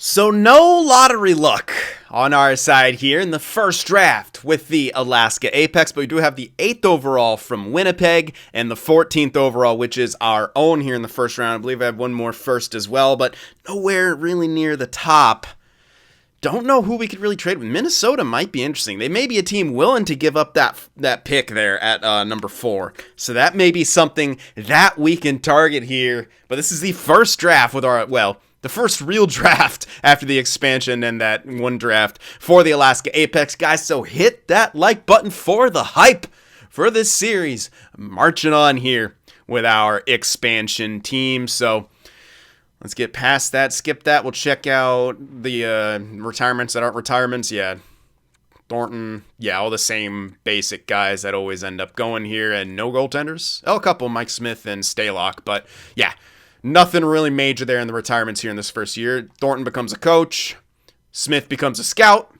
So no lottery luck on our side here in the first draft with the Alaska Apex, but we do have the 8th overall from Winnipeg and the 14th overall, which is our own here in the first round. I believe I have one more first as well, but nowhere really near the top. Don't know who we could really trade with. Minnesota might be interesting. They may be a team willing to give up that pick there at number 4. So that may be something that we can target here. But this is the first draft with our, the first real draft after the expansion and that one draft for the Alaska Apex. Guys, so hit that like button for the hype for this series. Marching on here with our expansion team. So let's get past that, skip that. We'll check out the retirements that aren't retirements. Yeah, Thornton. Yeah, all the same basic guys that always end up going here. And no goaltenders. Oh, a couple, Mike Smith and Stalock. But yeah, nothing really major there in the retirements here in this first year. Thornton becomes a coach. Smith becomes a scout.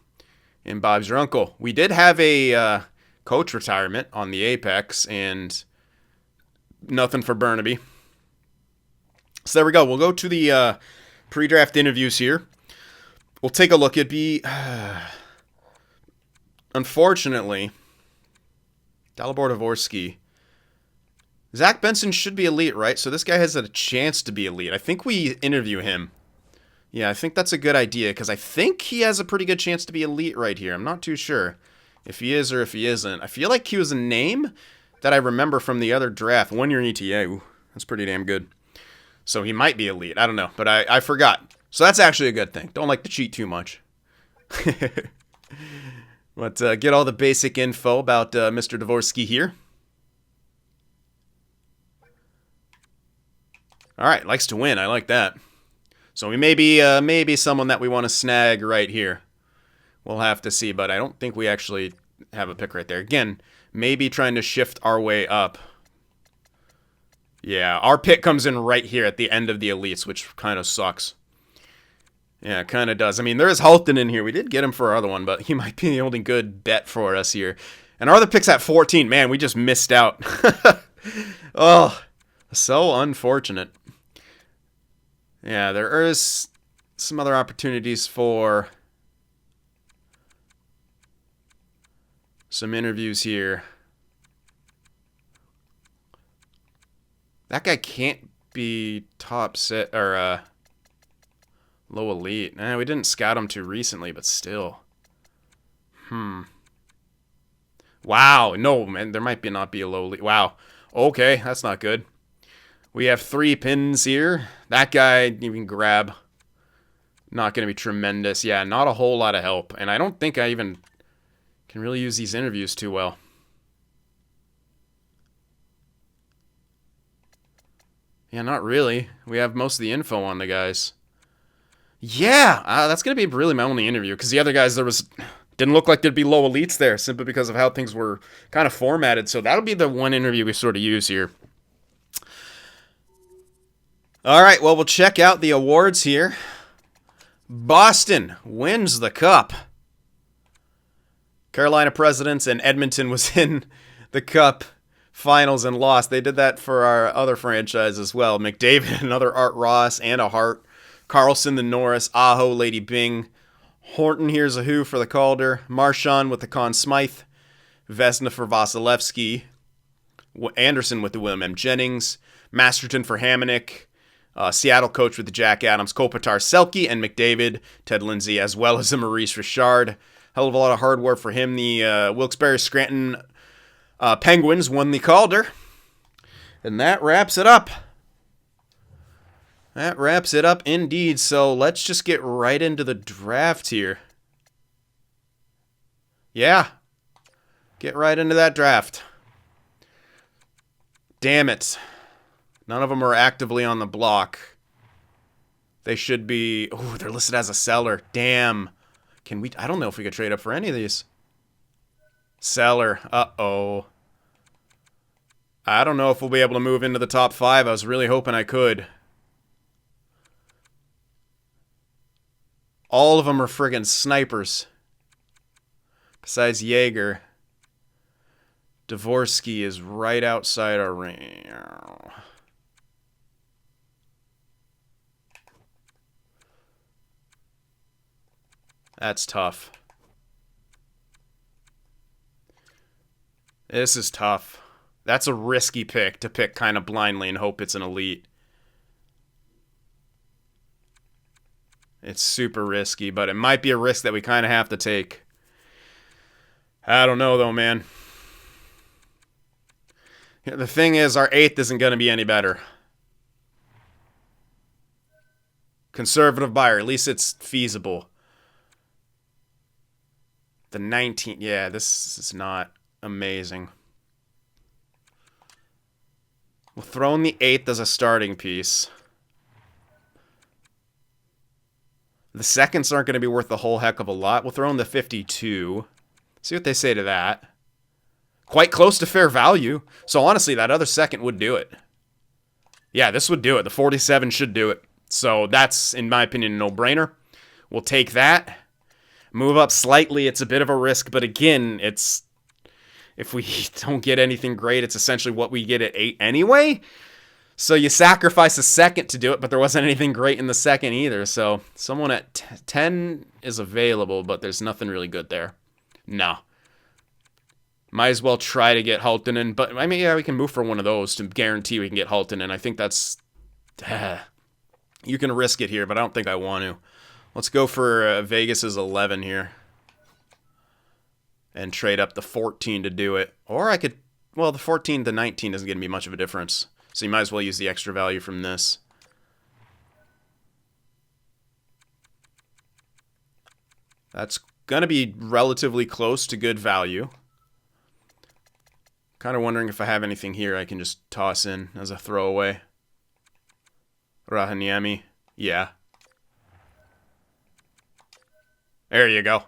And Bob's your uncle. We did have a coach retirement on the Apex. And nothing for Burnaby. So there we go. We'll go to the pre-draft interviews here. We'll take a look. It'd be, unfortunately, Dalibor Dvorsky. Zach Benson should be elite, right? So this guy has a chance to be elite. I think we interview him. Yeah, I think that's a good idea because I think he has a pretty good chance to be elite right here. I'm not too sure if he is or if he isn't. I feel like he was a name that I remember from the other draft. 1 year ETA. Ooh, that's pretty damn good. So he might be elite. I don't know, but I forgot. So that's actually a good thing. Don't like to cheat too much. But get all the basic info about Mr. Dvorsky here. All right, likes to win. I like that. So we may be maybe someone that we want to snag right here. We'll have to see, but I don't think we actually have a pick right there. Again, maybe trying to shift our way up. Yeah, our pick comes in right here at the end of the elites, which kind of sucks. Yeah, it kind of does. I mean, there is Halton in here. We did get him for our other one, but he might be the only good bet for us here. And our other pick's at 14. Man, we just missed out. Oh, so unfortunate. Yeah, there is some other opportunities for some interviews here. That guy can't be top set or low elite. We didn't scout him too recently, but still. Wow, no, man, there might not be a low elite. Wow, okay, that's not good. We have 3 pins here. That guy you can grab. Not going to be tremendous. Yeah, not a whole lot of help. And I don't think I even can really use these interviews too well. Yeah, not really. We have most of the info on the guys. Yeah, that's going to be really my only interview. Because the other guys, didn't look like there'd be low elites there. Simply because of how things were kind of formatted. So that'll be the one interview we sort of use here. All right, well, we'll check out the awards here. Boston wins the cup. Carolina Presidents and Edmonton was in the cup finals and lost. They did that for our other franchise as well. McDavid, another Art Ross, and a Hart. Carlson, the Norris. Aho, Lady Bing. Horton, here's a Who for the Calder. Marchand with the Conn Smythe. Vesna for Vasilevsky. Anderson with the William M. Jennings. Masterton for Hamonic. Seattle coach with the Jack Adams. Kopitar, Selke, and McDavid. Ted Lindsay, as well as the Maurice Richard. Hell of a lot of hard work for him. The Wilkes-Barre Scranton Penguins won the Calder. And that wraps it up. That wraps it up indeed. So let's just get right into the draft here. Yeah. Get right into that draft. Damn it. None of them are actively on the block. They should be... Oh, they're listed as a seller. Damn. Can we... I don't know if we could trade up for any of these. Seller. Uh-oh. I don't know if we'll be able to move into the top 5. I was really hoping I could. All of them are friggin' snipers. Besides Jaeger. Dvorsky is right outside our range. That's tough. This is tough. That's a risky pick, to pick kind of blindly and hope it's an elite. It's super risky, but it might be a risk that we kind of have to take. I don't know, though, man. The thing is, our 8th isn't going to be any better. Conservative buyer. At least it's feasible. The 19th. Yeah, this is not amazing. We'll throw in the 8th as a starting piece. The seconds aren't going to be worth a whole heck of a lot. We'll throw in the 52. See what they say to that. Quite close to fair value. So honestly, that other second would do it. Yeah, this would do it. The 47 should do it. So that's, in my opinion, a no-brainer. We'll take that. Move up slightly. It's a bit of a risk, but again, it's... if we don't get anything great, it's essentially what we get at 8 anyway. So you sacrifice a second to do it, but there wasn't anything great in the second either. So someone at 10 is available, but there's nothing really good there. No. Might as well try to get Haltonen. But, I mean, yeah, we can move for one of those to guarantee we can get Haltonen. I think that's... you can risk it here, but I don't think I want to. Let's go for Vegas's 11 here. And trade up the 14 to do it. Or I could... well, the 14 to 19 isn't going to be much of a difference. So you might as well use the extra value from this. That's going to be relatively close to good value. Kind of wondering if I have anything here I can just toss in as a throwaway. Rahaniemi. Yeah. There you go.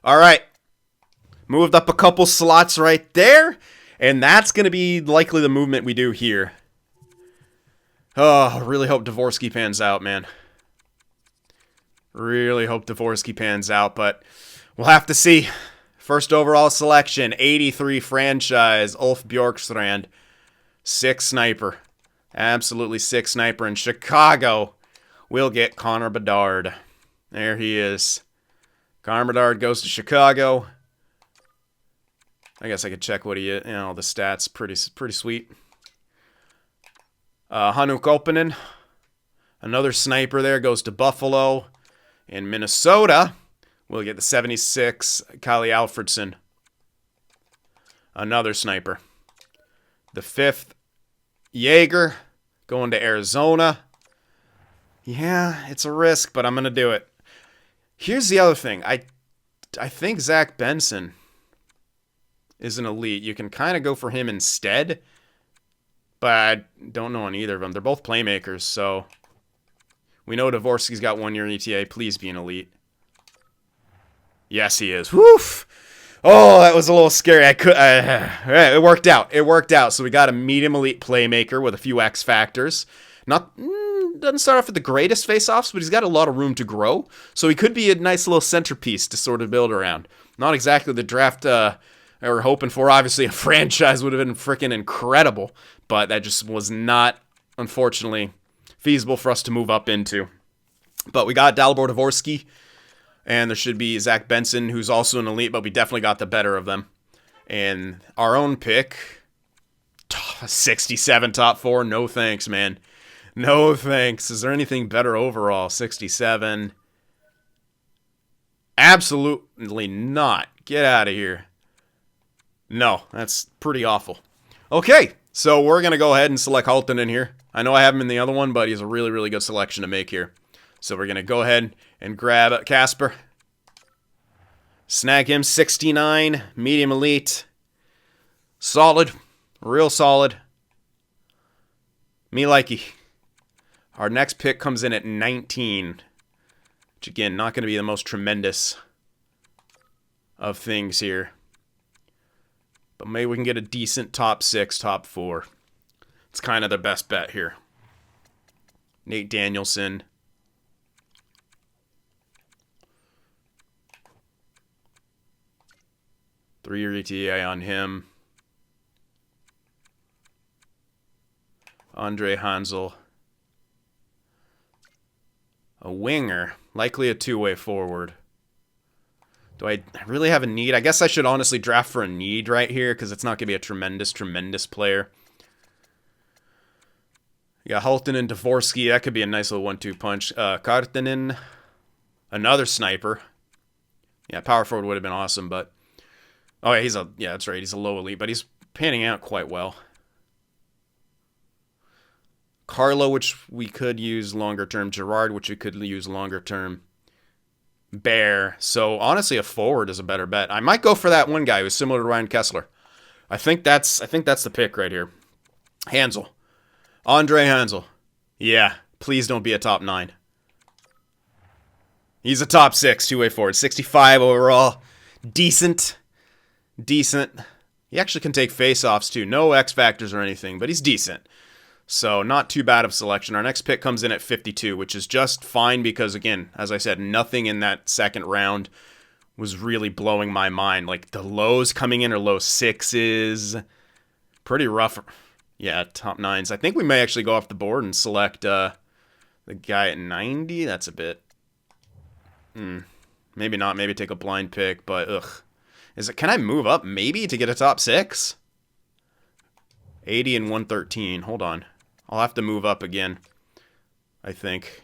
All right. Moved up a couple slots right there. And that's going to be likely the movement we do here. Oh, I really hope Dvorsky pans out, man. Really hope Dvorsky pans out, but we'll have to see. First overall selection, 83 franchise, Ulf Bjorkstrand. 6 sniper. Absolutely 6 sniper. In Chicago, we'll get Connor Bedard. There he is. Connor Bedard goes to Chicago. I guess I could check what he is. You know, the stats, pretty sweet. Hannu Koppanen, another sniper there, goes to Buffalo. In Minnesota, we'll get the 76, Kylie Alfredson. Another sniper. The 5th, Jaeger, going to Arizona. Yeah, it's a risk, but I'm going to do it. Here's the other thing. I think Zach Benson is an elite. You can kind of go for him instead. But I don't know on either of them. They're both playmakers, so... we know Dvorsky's got 1 year ETA. Please be an elite. Yes, he is. Woof! Oh, that was a little scary. It worked out. It worked out. So we got a medium elite playmaker with a few X factors. Doesn't start off with the greatest face-offs, but he's got a lot of room to grow. So he could be a nice little centerpiece to sort of build around. Not exactly the draft I were hoping for. Obviously, a franchise would have been freaking incredible, but that just was not, unfortunately, feasible for us to move up into. But we got Dalibor Dvorsky, and there should be Zach Benson, who's also an elite, but we definitely got the better of them. And our own pick, 67 top 4, no thanks, man. No thanks. Is there anything better overall? 67. Absolutely not. Get out of here. No, that's pretty awful. Okay, so we're going to go ahead and select Halton in here. I know I have him in the other one, but he's a really, really good selection to make here. So we're going to go ahead and grab Casper. Snag him, 69, medium elite. Solid, real solid. Me likey. Our next pick comes in at 19. Which, again, not going to be the most tremendous of things here. But maybe we can get a decent top 6, top 4. It's kind of the best bet here. Nate Danielson. Three-year ETA on him. Andre Hansel. A winger. Likely a two-way forward. Do I really have a need? I guess I should honestly draft for a need right here because it's not going to be a tremendous player. Yeah, Haltinen, Dvorsky, that could be a nice little 1-2 punch. Kartinen, another sniper. Yeah, power forward would have been awesome, but... Oh, yeah, yeah, that's right, he's a low elite, but he's panning out quite well. Carlo, which we could use longer term. Gerard, which we could use longer term. Bear. So, honestly, a forward is a better bet. I might go for that one guy who's similar to Ryan Kessler. I think that's the pick right here. Hansel. Andre Hansel. Yeah, please don't be a top 9. He's a top 6 two-way forward. 65 overall. Decent. He actually can take face-offs too. No X factors or anything, but he's decent. So not too bad of selection. Our next pick comes in at 52, which is just fine because, again, as I said, nothing in that second round was really blowing my mind. Like, the lows coming in are low 6s. Pretty rough. Yeah, top 9s. I think we may actually go off the board and select the guy at 90. That's a bit... Maybe not. Maybe take a blind pick, but ugh. Can I move up maybe to get a top 6? 80 and 113. Hold on. I'll have to move up again, I think.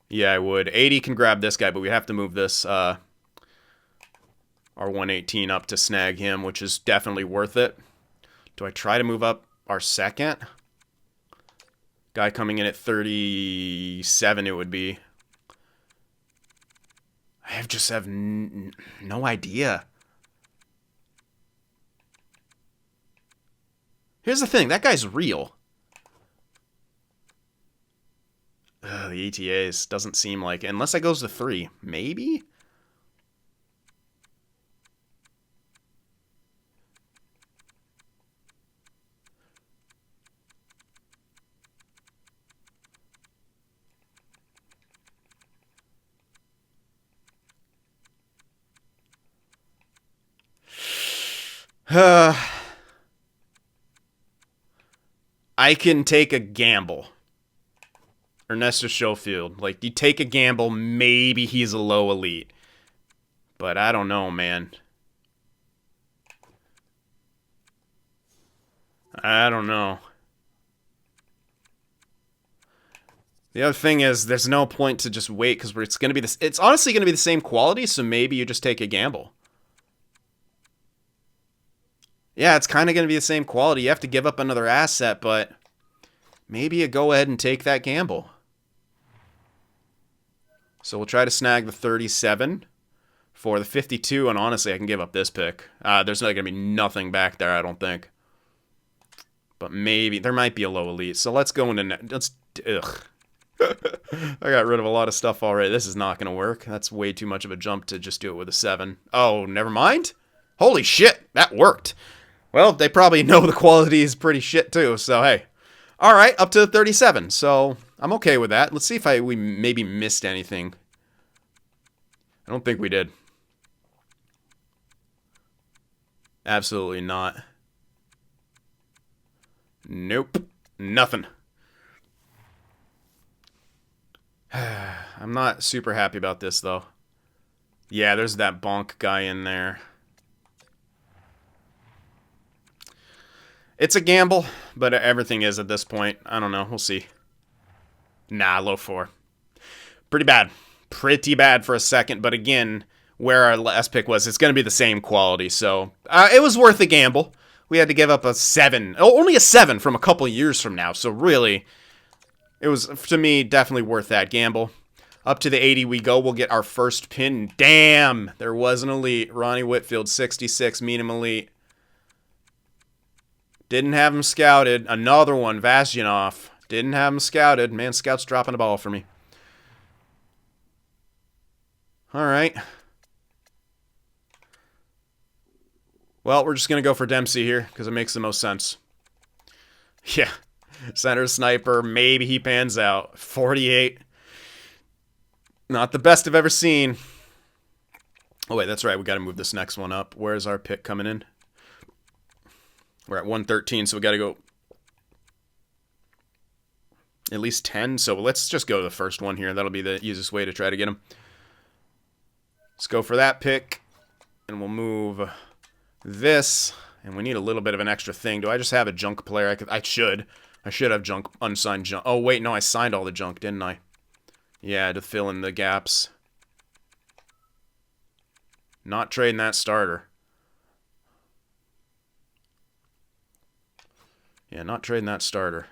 Yeah, I would. 80 can grab this guy, but we have to move this our 118 up to snag him, which is definitely worth it. Do I try to move up our second? Guy coming in at 37 it would be. I just have no idea. Here's the thing. That guy's real. The ETAs doesn't seem like it. Unless that goes to 3. Maybe? I can take a gamble. Ernesto Schofield. Like, you take a gamble, maybe he's a low elite. But I don't know, man. I don't know. The other thing is, there's no point to just wait because it's going to be this. It's honestly going to be the same quality, so maybe you just take a gamble. Yeah, it's kind of going to be the same quality. You have to give up another asset, but maybe you go ahead and take that gamble. So we'll try to snag the 37 for the 52, and honestly, I can give up this pick. There's not going to be nothing back there, I don't think. But maybe there might be a low elite. So let's go into ugh. I got rid of a lot of stuff already. This is not going to work. That's way too much of a jump to just do it with a 7. Oh, never mind. Holy shit, that worked. Well, they probably know the quality is pretty shit too, so hey. All right, up to 37. So I'm okay with that. Let's see if we maybe missed anything. I don't think we did. Absolutely not. Nope. Nothing. I'm not super happy about this, though. Yeah, there's that bonk guy in there. It's a gamble, but everything is at this point. I don't know. We'll see. Nah, low 4. Pretty bad. Pretty bad for a second, but again, where our last pick was, it's going to be the same quality, so it was worth a gamble. We had to give up a 7. Oh, only a 7 from a couple of years from now, so really, it was, to me, definitely worth that gamble. Up to the 80 we go. We'll get our first pin. Damn! There was an elite. Ronnie Whitfield, 66, medium elite. Didn't have him scouted. Another one, Vasyanov. Didn't have him scouted. Man, scout's dropping the ball for me. All right. Well, we're just going to go for Dempsey here because it makes the most sense. Yeah. Center sniper. Maybe he pans out. 48. Not the best I've ever seen. Oh, wait, that's right. We got to move this next one up. Where's our pick coming in? We're at 113, so we got to go at least 10. So let's just go to the first one here. That'll be the easiest way to try to get him. Let's go for that pick. And we'll move this. And we need a little bit of an extra thing. Do I just have a junk player? I should. I should have junk, unsigned junk. Oh, wait, no, I signed all the junk, didn't I? Yeah, to fill in the gaps. Not trading that starter. Yeah, not trading that starter.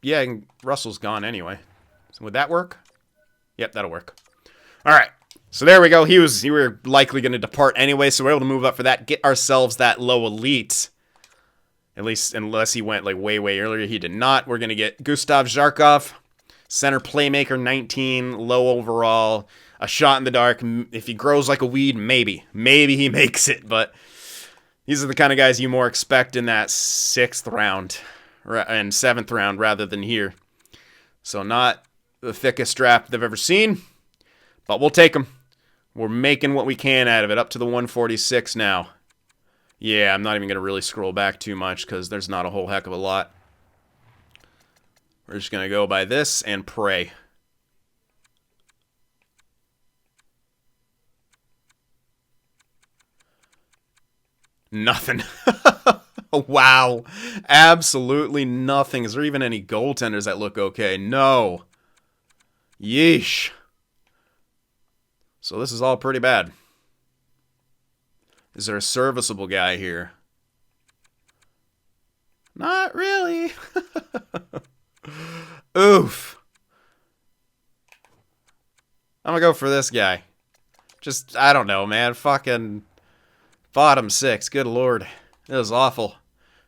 Yeah, Russell's gone anyway. So would that work? Yep, that'll work. All right. So there we go. He were likely going to depart anyway, so we're able to move up for that. Get ourselves that low elite. At least, unless he went like way earlier. He did not. We're going to get Gustav Zarkov, center playmaker, 19, low overall, a shot in the dark. If he grows like a weed, maybe he makes it. But these are the kind of guys you more expect in that 6th round and 7th round rather than here. So not the thickest draft they've ever seen, but we'll take them. We're making what we can out of it. Up to the 146 now. Yeah, I'm not even going to really scroll back too much because there's not a whole heck of a lot. We're just going to go by this and pray. Nothing. Wow. Absolutely nothing. Is there even any goaltenders that look okay? No. Yeesh. So this is all pretty bad. Is there a serviceable guy here? Not really. Oof. I'm gonna go for this guy. Just, I don't know, man. Fucking bottom 6. Good lord. It was awful.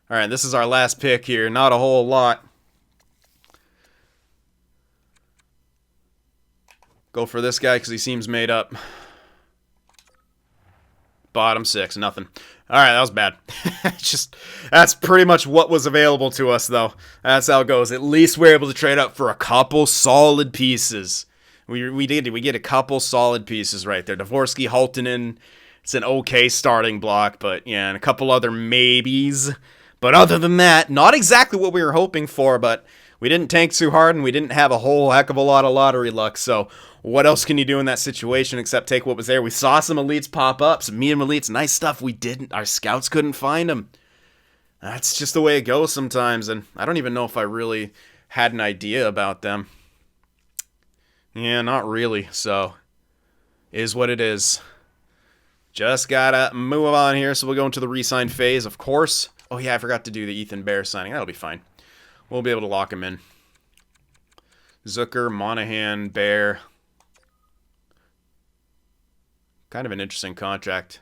Alright, this is our last pick here. Not a whole lot. Go for this guy because he seems made up. Bottom 6, nothing. Alright, that was bad. That's pretty much what was available to us, though. That's how it goes. At least we're able to trade up for a couple solid pieces. We get a couple solid pieces right there. Dvorsky, Haltinen, it's an okay starting block, but yeah, and a couple other maybes. But other than that, not exactly what we were hoping for, but we didn't tank too hard, and we didn't have a whole heck of a lot of lottery luck, so what else can you do in that situation except take what was there? We saw some elites pop up, some medium elites, nice stuff. We didn't. Our scouts couldn't find them. That's just the way it goes sometimes, and I don't even know if I really had an idea about them. Yeah, not really, so is what it is. Just gotta move on here, so we'll go into the re-sign phase, of course. Oh yeah, I forgot to do the Ethan Bear signing. That'll be fine. We'll be able to lock him in. Zucker, Monahan, Bear. Kind of an interesting contract.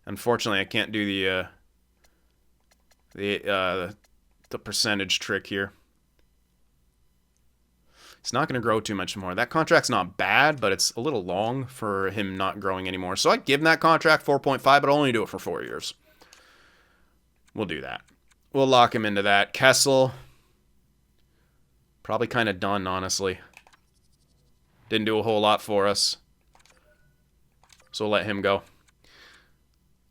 Unfortunately, I can't do the percentage trick here. It's not going to grow too much more. That contract's not bad, but it's a little long for him not growing anymore. So I'd give him that contract, 4.5, but I'll only do it for 4 years. We'll do that. We'll lock him into that. Kessel. Probably kind of done, honestly. Didn't do a whole lot for us. So we'll let him go.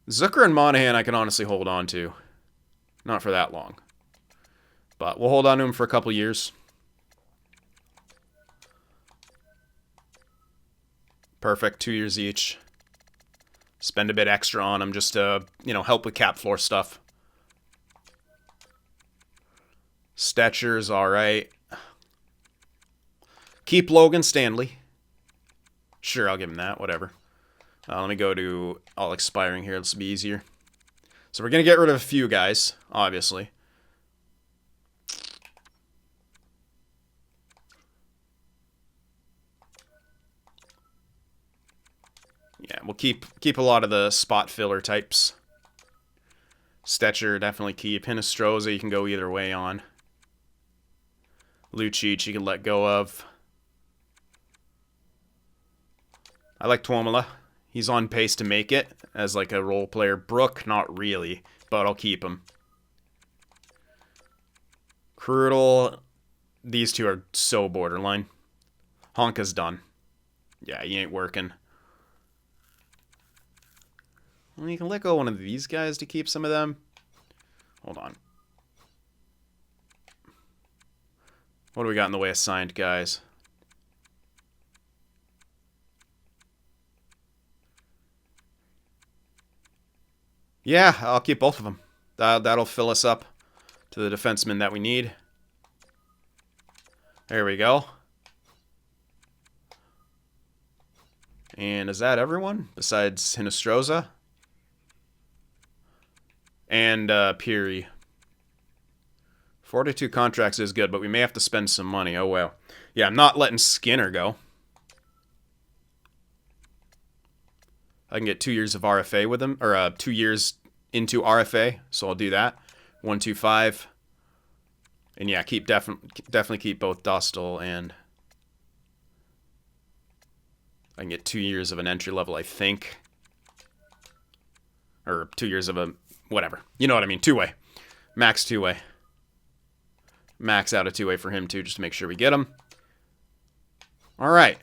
Zucker and Monahan I can honestly hold on to. Not for that long. But we'll hold on to him for a couple years. Perfect. 2 years each. Spend a bit extra on him just to, help with cap floor stuff. Stetcher's alright. Keep Logan Stanley. Sure, I'll give him that. Whatever. Let me go to all expiring here. This will be easier. So we're going to get rid of a few guys, obviously. Yeah, we'll keep a lot of the spot filler types. Stetcher, definitely keep. Hinostroza, you can go either way on. Lucic, you can let go of. I like Tuomola. He's on pace to make it as like a role player. Brook, not really, but I'll keep him. Krudel, these two are so borderline. Honka's done. Yeah, he ain't working. Well, you can let go of one of these guys to keep some of them. Hold on. What do we got in the way of signed guys? Yeah, I'll keep both of them. That'll fill us up to the defenseman that we need. There we go. And is that everyone besides Hinostroza? And Peary. 42 contracts is good, but we may have to spend some money. Oh, well. Yeah, I'm not letting Skinner go. I can get 2 years of RFA with him, or 2 years into RFA, so I'll do that. 125. And yeah, definitely keep both Dostal and I can get 2 years of an entry level, I think. Or 2 years of a whatever. You know what I mean, two-way. Max two-way. Max out a two-way for him too, just to make sure we get him. Alright.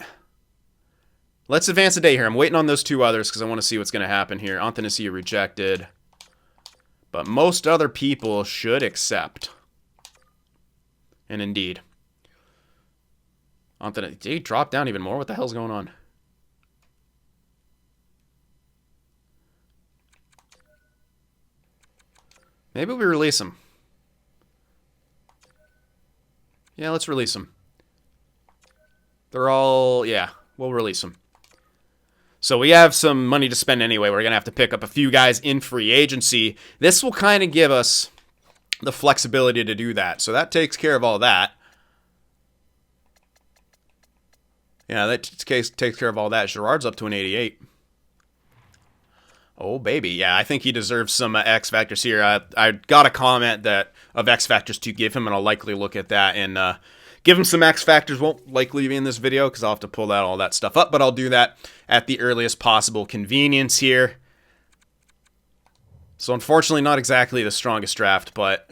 Let's advance the day here. I'm waiting on those two others because I want to see what's going to happen here. Anthony rejected. But most other people should accept. And indeed. Anthony, did he drop down even more? What the hell's going on? Maybe we release him. Yeah, let's release him. They're all... Yeah, we'll release them. So we have some money to spend anyway. We're going to have to pick up a few guys in free agency. This will kind of give us the flexibility to do that. So that takes care of all that. Yeah, that takes care of all that. Girard's up to an 88. Oh, baby. Yeah, I think he deserves some X Factors here. I got a comment that of X Factors to give him, and I'll likely look at that and give him some X Factors. Won't likely be in this video because I'll have to pull all that stuff up, but I'll do that at the earliest possible convenience here. So unfortunately, not exactly the strongest draft, but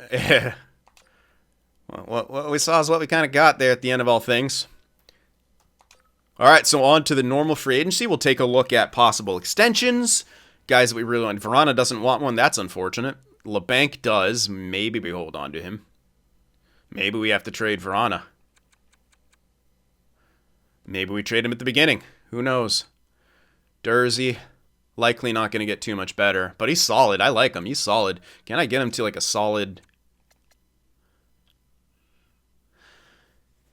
what we saw is what we kind of got there at the end of all things. All right, so on to the normal free agency. We'll take a look at possible extensions. Guys that we really want. Verana doesn't want one. That's unfortunate. LeBanc does. Maybe we hold on to him. Maybe we have to trade Verana. Maybe we trade him at the beginning. Who knows? Dursey, likely not going to get too much better. But he's solid. I like him. He's solid. Can I get him to like a solid...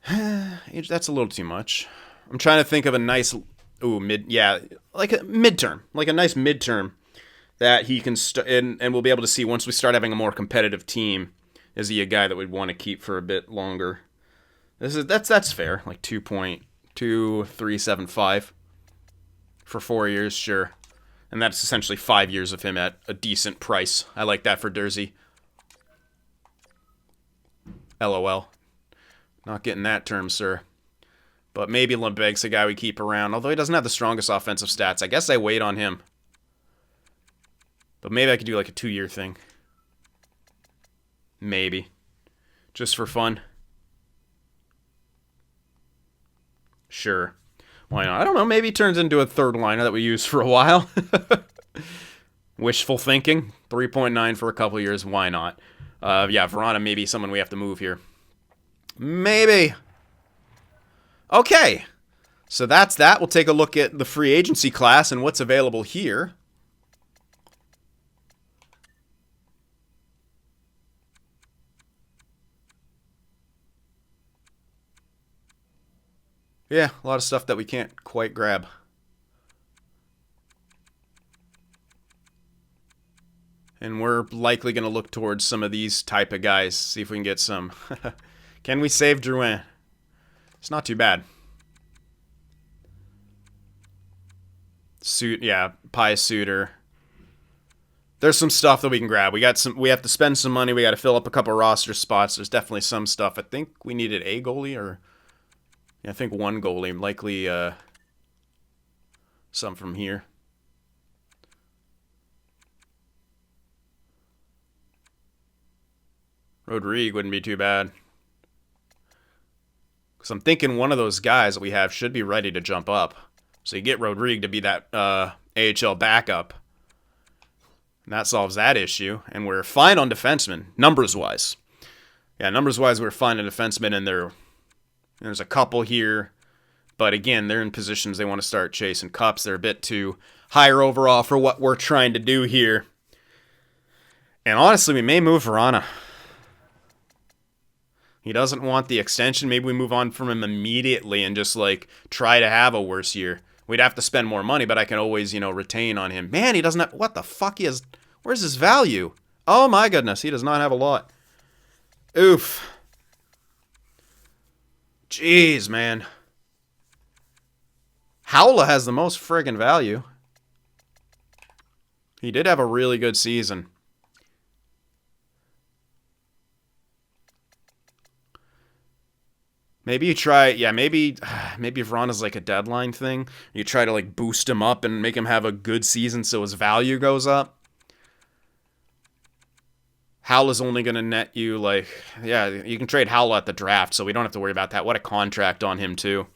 That's a little too much. I'm trying to think of a nice... Ooh, like a midterm. Like a nice midterm that he can... and we'll be able to see once we start having a more competitive team. Is he a guy that we'd want to keep for a bit longer? That's fair. Like 2.2375 for 4 years, sure. And that's essentially 5 years of him at a decent price. I like that for Dursey. LOL. Not getting that term, sir. But maybe Lembeck's a guy we keep around. Although he doesn't have the strongest offensive stats. I guess I wait on him. But maybe I could do like a 2-year thing. Maybe. Just for fun. Sure. Why not? I don't know. Maybe he turns into a third liner that we use for a while. Wishful thinking. 3.9 for a couple years. Why not? Yeah, Verana may be someone we have to move here. Maybe. Okay. So that's that. We'll take a look at the free agency class and what's available here. Yeah, a lot of stuff that we can't quite grab. And we're likely going to look towards some of these type of guys. See if we can get some. Can we save Drouin? It's not too bad. Yeah, Pius Suter. There's some stuff that we can grab. We have to spend some money. We got to fill up a couple roster spots. There's definitely some stuff. I think we needed a goalie, or yeah, I think one goalie. Likely some from here. Rodrigue wouldn't be too bad. Because I'm thinking one of those guys that we have should be ready to jump up. So you get Rodrigue to be that AHL backup. And that solves that issue. And we're fine on defensemen, numbers-wise. Yeah, numbers-wise, we're fine on defensemen, and they're There's a couple here, but again, they're in positions they want to start chasing cups. They're a bit too higher overall for what we're trying to do here. And honestly, we may move Verana. He doesn't want the extension. Maybe we move on from him immediately and just, like, try to have a worse year. We'd have to spend more money, but I can always, retain on him. Man, he doesn't have... What the fuck? He has... Where's his value? Oh, my goodness. He does not have a lot. Oof. Jeez, man. Howla has the most friggin' value. He did have a really good season. Maybe you try, maybe Verana's like a deadline thing. You try to like boost him up and make him have a good season so his value goes up. Howla's only going to net you like, you can trade Howla at the draft, so we don't have to worry about that. What a contract on him too.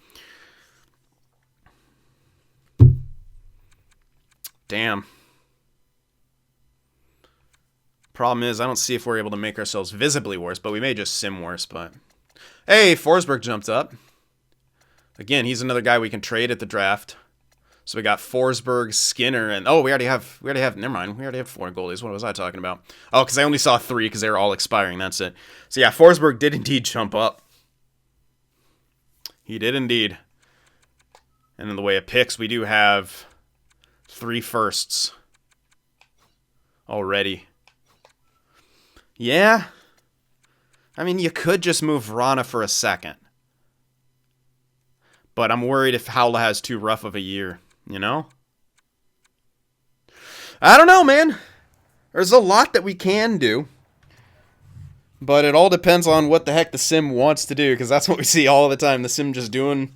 Damn. Problem is, I don't see if we're able to make ourselves visibly worse, but we may just sim worse, but... Hey, Forsberg jumped up. Again, he's another guy we can trade at the draft. So we got Forsberg, Skinner, and... Oh, we already have... Never mind. We already have 4 goalies. What was I talking about? Oh, because I only saw 3 because they were all expiring. That's it. So yeah, Forsberg did indeed jump up. He did indeed. And in the way of picks, we do have 3 firsts already. Yeah. I mean, you could just move Verana for a second. But I'm worried if Howla has too rough of a year, you know? I don't know, man. There's a lot that we can do. But it all depends on what the heck the sim wants to do, because that's what we see all the time. The sim just doing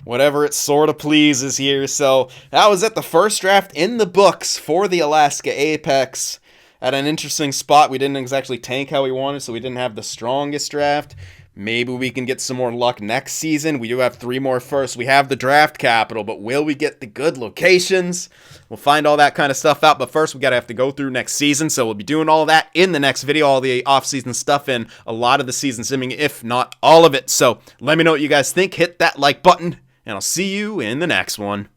whatever it sort of pleases here. So that was at the first draft in the books for the Alaska Apex. At an interesting spot. We didn't exactly tank how we wanted, so we didn't have the strongest draft. Maybe we can get some more luck next season. We do have 3 more firsts. We have the draft capital, but will we get the good locations? We'll find all that kind of stuff out, but first we have to go through next season, so we'll be doing all that in the next video, all the off-season stuff and a lot of the season simming, if not all of it. So let me know what you guys think. Hit that like button, and I'll see you in the next one.